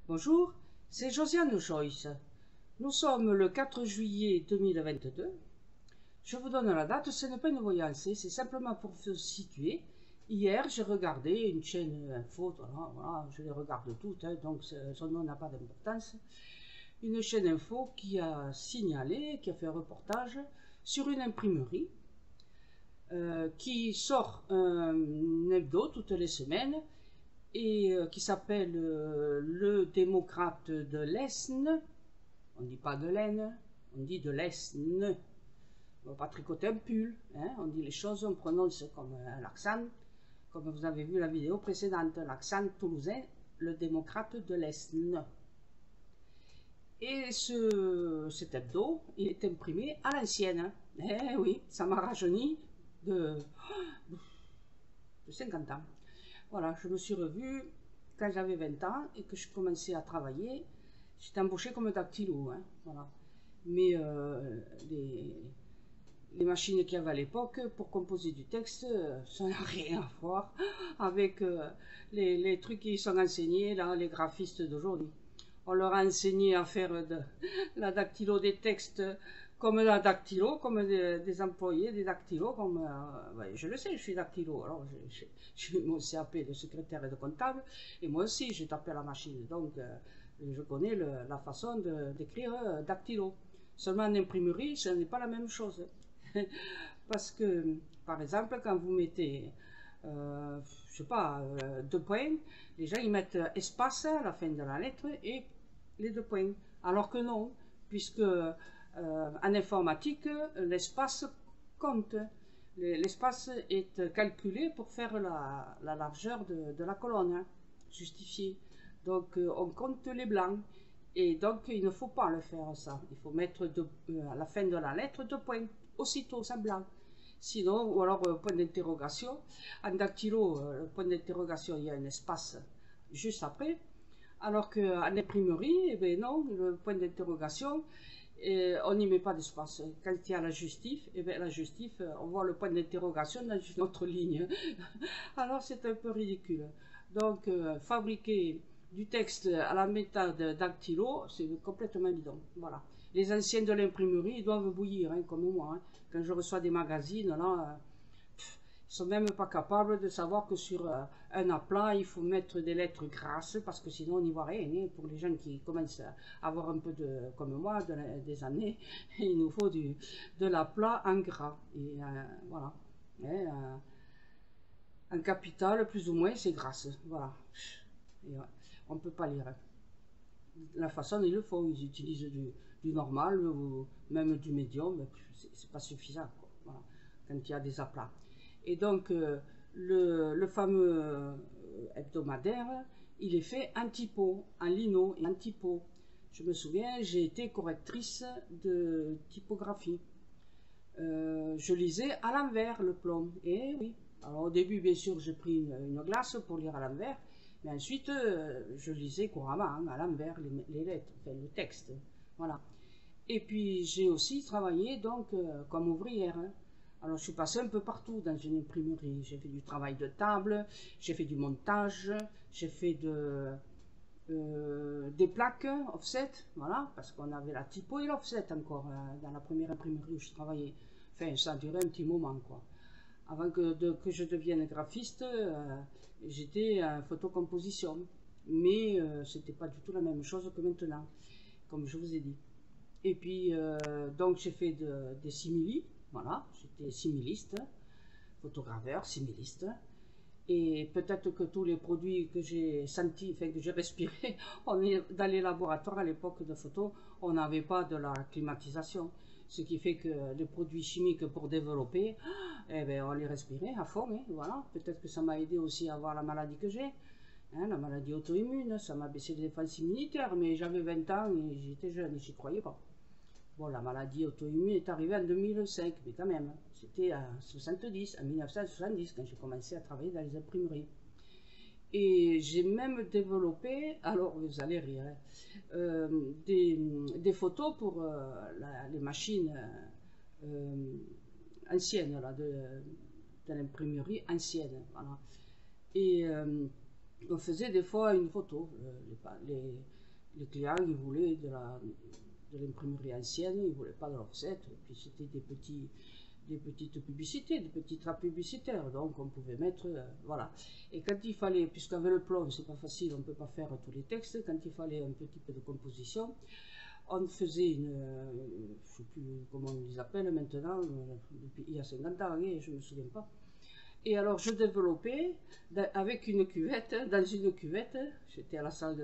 Bonjour, c'est Josiane Joyce. Nous sommes le 4 juillet 2022. Je vous donne la date, ce n'est pas une voyance, c'est simplement pour vous situer. Hier, j'ai regardé une chaîne info, voilà, je les regarde toutes, donc son nom n'a pas d'importance. Une chaîne info qui a signalé, qui a fait un reportage sur une imprimerie qui sort un hebdo toutes les semaines et qui s'appelle Le Démocrate de l'Aisne. On ne dit pas de l'Aisne, on dit de l'Aisne. On ne va pas tricoter un pull, hein, on dit les choses, on prononce comme l'accent, comme vous avez vu la vidéo précédente, l'accent toulousain, Le Démocrate de l'Aisne. Et cet hebdo, il est imprimé à l'ancienne. Eh oui, ça m'a rajeuni de 50 ans. Voilà, je me suis revue quand j'avais 20 ans et que je commençais à travailler. J'étais embauchée comme dactylo, hein, voilà. Mais les machines qu'il y avait à l'époque pour composer du texte, ça n'a rien à voir avec les trucs qui sont enseignés, là, les graphistes d'aujourd'hui. On leur a enseigné à faire la dactylo des textes comme la dactylo, comme des employés, des dactylos, comme ouais, je le sais, je suis dactylo, alors j'ai eu mon CAP de secrétaire et de comptable, et moi aussi j'ai tapé à la machine, donc je connais la façon d'écrire dactylo. Seulement en imprimerie, ce n'est pas la même chose. Parce que, par exemple, quand vous mettez, je sais pas, deux points, les gens ils mettent espace à la fin de la lettre et les deux points. Alors que non, puisque en informatique, l'espace compte. L'espace est calculé pour faire la largeur de la colonne, hein, justifiée. Donc on compte les blancs. Et donc il ne faut pas le faire ça. Il faut mettre à la fin de la lettre deux points, aussitôt sans blanc. Sinon, ou alors point d'interrogation. En dactylo, le point d'interrogation, il y a un espace juste après. Alors qu'en imprimerie, eh bien non, le point d'interrogation, on n'y met pas d'espace. Quand il y a la justif, eh bien la justif, on voit le point d'interrogation dans une autre ligne. Alors c'est un peu ridicule. Donc fabriquer du texte à la méthode dactylo, c'est complètement bidon. Voilà. Les anciens de l'imprimerie, ils doivent bouillir, hein, comme moi. Hein. Quand je reçois des magazines, là, ils sont même pas capables de savoir que sur un aplat, il faut mettre des lettres grasses parce que sinon on n'y voit rien. Hein. Pour les gens qui commencent à avoir un peu de, comme moi, des années, il nous faut de l'aplat en gras. Et voilà. Et, en capital, plus ou moins, c'est grasse. Voilà. Et, ouais, on ne peut pas lire. La façon, ils le font. Ils utilisent du normal ou même du médium. C'est pas suffisant. Quoi. Voilà. Quand il y a des aplats. Et donc, le fameux hebdomadaire, il est fait en typo, en lino et en typo. Je me souviens, j'ai été correctrice de typographie. Je lisais à l'envers le plomb. Et oui. Alors au début, bien sûr, j'ai pris une glace pour lire à l'envers. Mais ensuite, je lisais couramment hein, à l'envers les lettres, enfin le texte. Voilà. Et puis, j'ai aussi travaillé donc comme ouvrière. Hein. Alors, je suis passée un peu partout dans une imprimerie. J'ai fait du travail de table, j'ai fait du montage, j'ai fait des plaques offset, voilà, parce qu'on avait la typo et l'offset encore dans la première imprimerie où je travaillais. Enfin, ça a duré un petit moment, quoi. Avant que je devienne graphiste, j'étais en photocomposition. Mais c'était pas du tout la même chose que maintenant, comme je vous ai dit. Et puis, donc j'ai fait des simili, voilà, j'étais similiste, photograveur, similiste. Et peut-être que tous les produits que j'ai sentis, enfin que j'ai respirés, on est dans les laboratoires à l'époque de photo, on n'avait pas de la climatisation. Ce qui fait que les produits chimiques pour développer, eh ben, on les respirait à fond. Hein, voilà. Peut-être que ça m'a aidé aussi à avoir la maladie que j'ai. Hein, la maladie auto-immune, ça m'a baissé les défenses immunitaires, mais j'avais 20 ans et j'étais jeune et j'y croyais pas. Bon, la maladie auto-immune est arrivée en 2005, mais quand même, c'était en 70, en 1970, quand j'ai commencé à travailler dans les imprimeries. Et j'ai même développé, alors vous allez rire, des photos pour les machines anciennes, là, de l'imprimerie ancienne. Voilà. Et on faisait des fois une photo. Les clients, ils voulaient de l'imprimerie ancienne, ils ne voulaient pas de l'offset, puis c'était des petites publicités, des petits traps publicitaires, donc on pouvait mettre, voilà. Et quand il fallait, puisqu'avec le plomb, c'est pas facile, on ne peut pas faire tous les textes, quand il fallait un petit peu de composition, on faisait une, je ne sais plus comment on les appelle maintenant, depuis il y a 50 ans, hein, je ne me souviens pas. Et alors je développais avec une cuvette, dans une cuvette, j'étais à la salle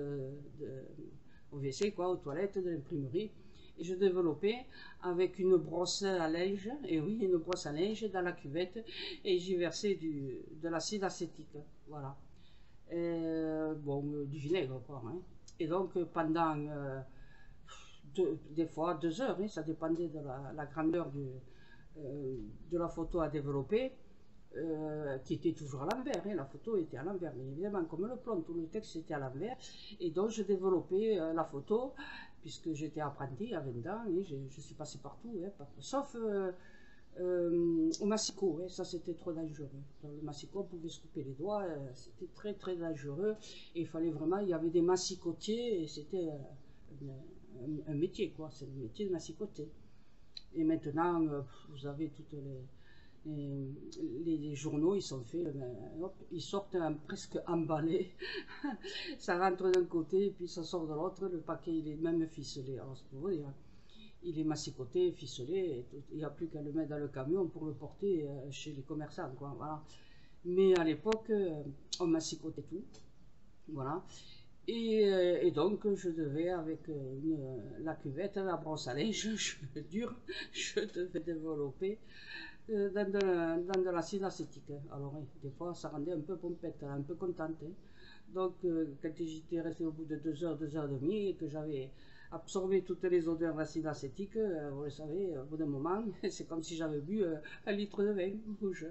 au WC, quoi, aux toilettes de l'imprimerie, et je développais avec une brosse à linge, et oui, une brosse à linge dans la cuvette, et j'y versais de l'acide acétique, voilà. Bon, du vinaigre, quoi, hein. Et donc pendant des fois 2 heures, hein, ça dépendait de la grandeur de la photo à développer, qui était toujours à l'envers, hein, la photo était à l'envers, mais évidemment comme le plomb, tout le texte était à l'envers, et donc je développais la photo, puisque j'étais apprenti à 20 ans, et je suis passé partout, hein, sauf au massicot, hein, ça c'était trop dangereux. Dans le massicot, on pouvait se couper les doigts, c'était très très dangereux, et il fallait vraiment, il y avait des massicotiers, et c'était un métier, quoi, c'est le métier de massicoter. Et maintenant, vous avez toutes les journaux, ils sont faits, hop, ils sortent presque emballés, ça rentre d'un côté et puis ça sort de l'autre, le paquet il est même ficelé, alors c'est pour vous dire, il est massicoté, ficelé, et il n'y a plus qu'à le mettre dans le camion pour le porter chez les commerçants, quoi, voilà. Mais à l'époque, on massicotait tout, voilà. Et donc je devais, avec la cuvette, la brosse à linge, dure, je devais développer dans de l'acide acétique. Alors oui, des fois ça rendait un peu pompette, un peu contente, hein. Donc quand j'étais resté au bout de 2 heures, 2 heures et demie, et que j'avais absorbé toutes les odeurs d'acide acétique, vous le savez, au bout d'un moment, c'est comme si j'avais bu 1 litre de vin rouge.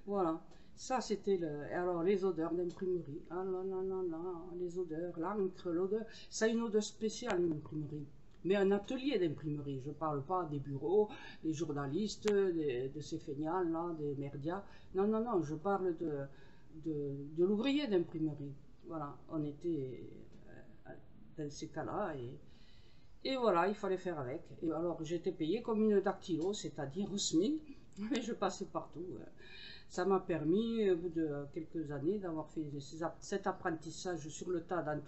Voilà. Ça, c'était le. Et alors, les odeurs d'imprimerie. Ah là là là là, les odeurs, l'encre, l'odeur. Ça a une odeur spéciale, une imprimerie. Mais un atelier d'imprimerie. Je ne parle pas des bureaux, des journalistes, de ces feignants, là, des merdias. Non, non, non, je parle de l'ouvrier d'imprimerie. Voilà, on était dans ces cas-là. Et voilà, il fallait faire avec. Et alors, j'étais payée comme une dactylo, c'est-à-dire au SMIC. Et je passais partout. Ça m'a permis, au bout de quelques années, d'avoir fait cet apprentissage sur le tas dans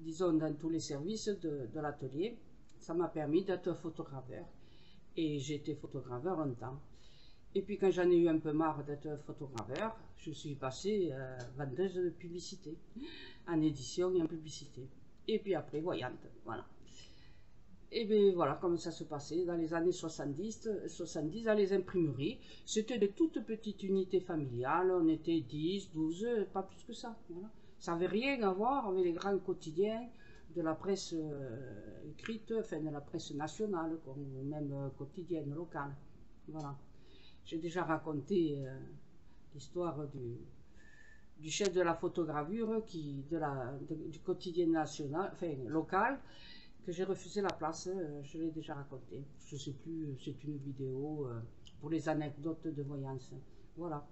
disons, dans tous les services de l'atelier. Ça m'a permis d'être photograveur. Et j'ai été photograveur longtemps. Et puis quand j'en ai eu un peu marre d'être photograveur, je suis passée vendeuse de publicité, en édition et en publicité. Et puis après, voyante, voilà. Et bien voilà comment ça se passait dans les années 70 dans les imprimeries. C'était de toutes petites unités familiales, on était 10, 12, pas plus que ça. Voilà. Ça n'avait rien à voir avec les grands quotidiens de la presse écrite, enfin de la presse nationale, ou même quotidienne, locale. Voilà. J'ai déjà raconté l'histoire du chef de la photogravure du quotidien national, enfin local, que j'ai refusé la place, je l'ai déjà raconté. Je ne sais plus, c'est une vidéo pour les anecdotes de voyance. Voilà.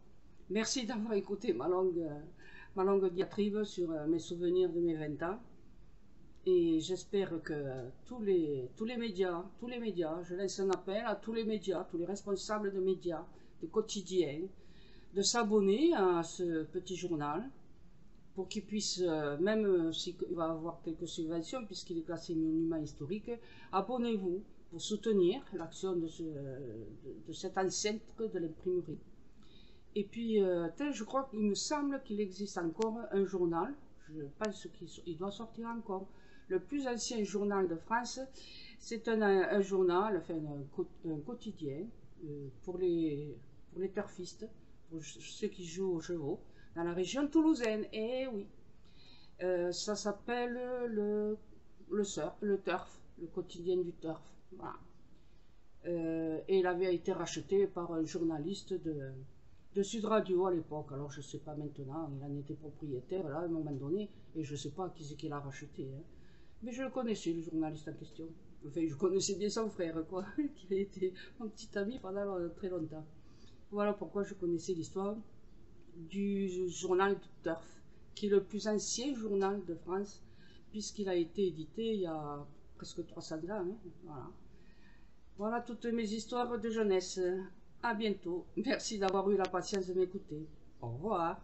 Merci d'avoir écouté ma longue diatribe sur mes souvenirs de mes 20 ans. Et j'espère que tous les médias, je laisse un appel à tous les médias, tous les responsables de médias, de quotidiens, de s'abonner à ce petit journal, pour qu'il puisse, même s'il va avoir quelques subventions, puisqu'il est classé monument historique, abonnez-vous pour soutenir l'action de cet ancêtre de l'imprimerie. Et puis, je crois qu'il me semble qu'il existe encore un journal, je pense qu'il doit sortir encore. Le plus ancien journal de France, c'est un journal, enfin un quotidien, pour les turfistes, pour ceux qui jouent aux chevaux, dans la région toulousaine. Et oui, ça s'appelle le turf, le quotidien du turf. Voilà. Et il avait été racheté par un journaliste de Sud Radio à l'époque. Alors je ne sais pas maintenant, il en était propriétaire là à un moment donné, et je ne sais pas qui c'est qui l'a racheté. Hein. Mais je le connaissais, le journaliste en question. Enfin, je connaissais bien son frère, quoi, qui a été mon petit ami pendant très longtemps. Voilà pourquoi je connaissais l'histoire du journal de turf. qui est le plus ancien journal de France, puisqu'il a été édité il y a presque 300 ans. Hein, voilà. Voilà toutes mes histoires de jeunesse. À bientôt. Merci d'avoir eu la patience de m'écouter. Au revoir.